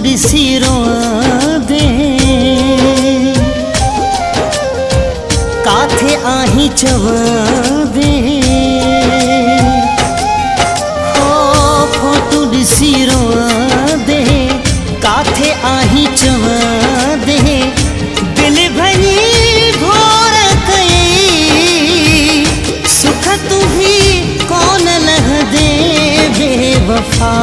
ॾिसी रोआं काथे आहीं चवां दे हो फोटू ॾिसी रोआं दे काथे आहीं चवां दे दिल भरी घोर कई सुख तू भी कौन लह दे बेवफा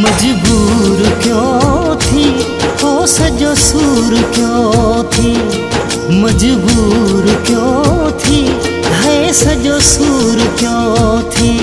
मजबूर क्यों थी हो सजो सूर क्यों थी मजबूर क्यों थी है सजो सूर क्यों थी।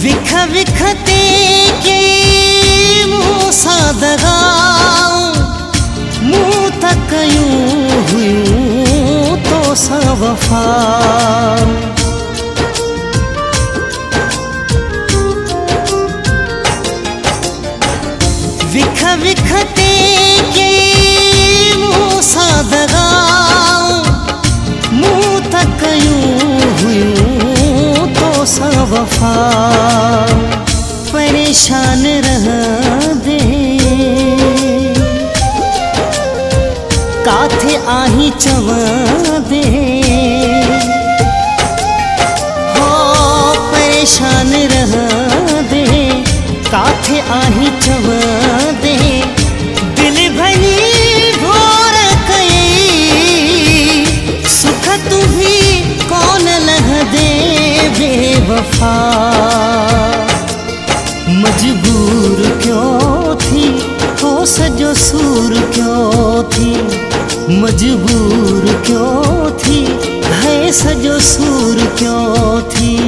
विख विखते के मुँह सा दगाऊं मुँह तक यूं हुयूं तो सा वफा विख विखते के मुँह सा दगाऊं मुँह तक यूं हुयूं तो सा वफा परेशान रह दे काथे आहीं चवां दे हो परेशान रह दे काथे आहीं चवां दे दिल भरी घोर कई सुख तू भी कौन लह दे बेवफा मजबूर क्यों थी हो सजो सूर क्यों थी मजबूर क्यों थी है सजो सूर क्यों थी।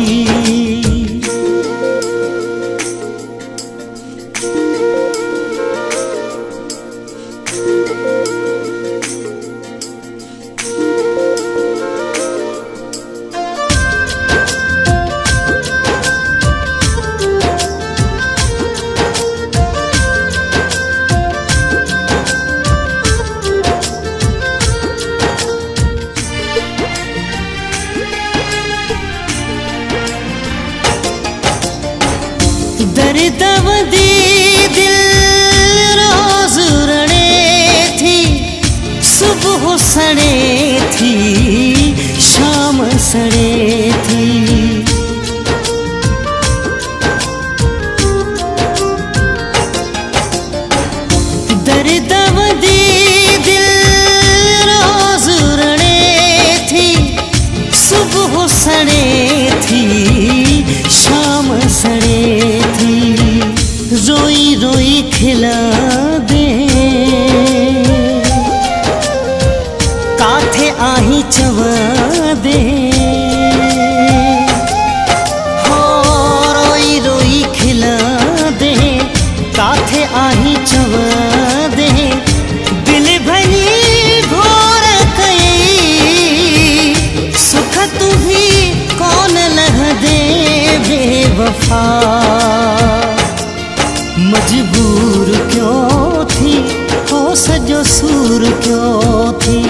दर्द दी दिल रोज रड़े थी सुबह सड़े थी शाम सड़े थी दर्द दी दिल रोज रड़े थी सुबह सड़े थी शाम सड़े थी रोई रोई खिला दे काथे आहीं चवां दे हो रोई रोई खिला दे काथे आहीं चवां दे दिल भरी घोर कई सुख तू भी कौन लह दे बेवफा मजबूर क्यों थी हो सजो सूर क्यों थी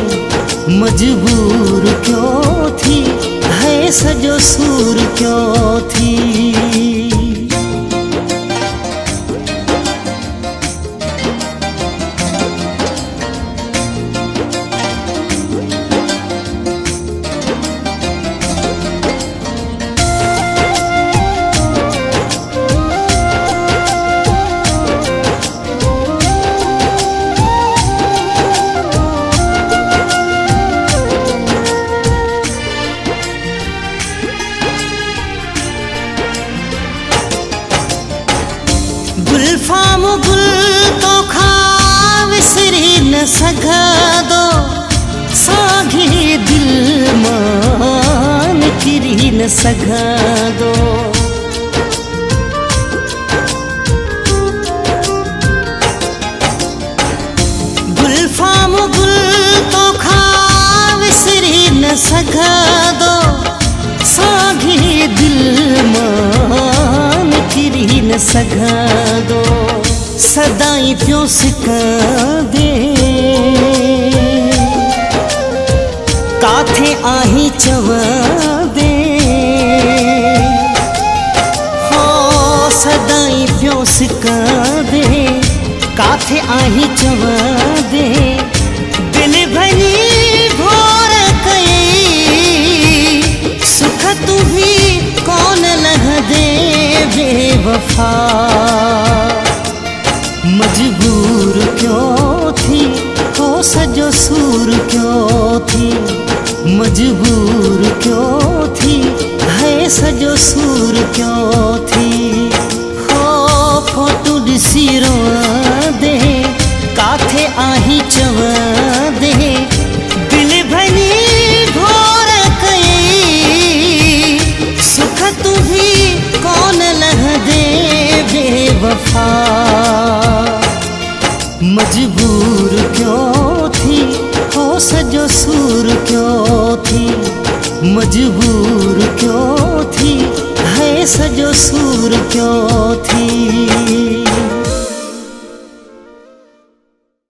मजबूर क्यों थी है सजो सूर क्यों थी। गुलफाम गुल तो खा विसरी न सघंदो साॻी दिल मां निकिरी न सघंदो जाम गुल तो खा विसरी न सघंदो साॻी दिल मां निकिरी न सघंदो सदाई पियो सिकंदे काथे आहीं चवंदे हो सदाई पियो सिकंदे काथे आहीं चवंदे दिल भरी भोर कई सुख तू भी कौन लहदे बेवफा मजबूर क्यों थी हो सजो सूर क्यों थी मजबूर क्यों थी है सजो सूर क्यों थी हो फोटू ॾिसी रोंदे काथे आहीं चवंदे दिल भली भोर कई सुख तू भी कौन लहदे बेवफा मजबूर क्यों थी हो सजो सूर क्यों थी मजबूर क्यों थी है सजो सूर क्यों थी।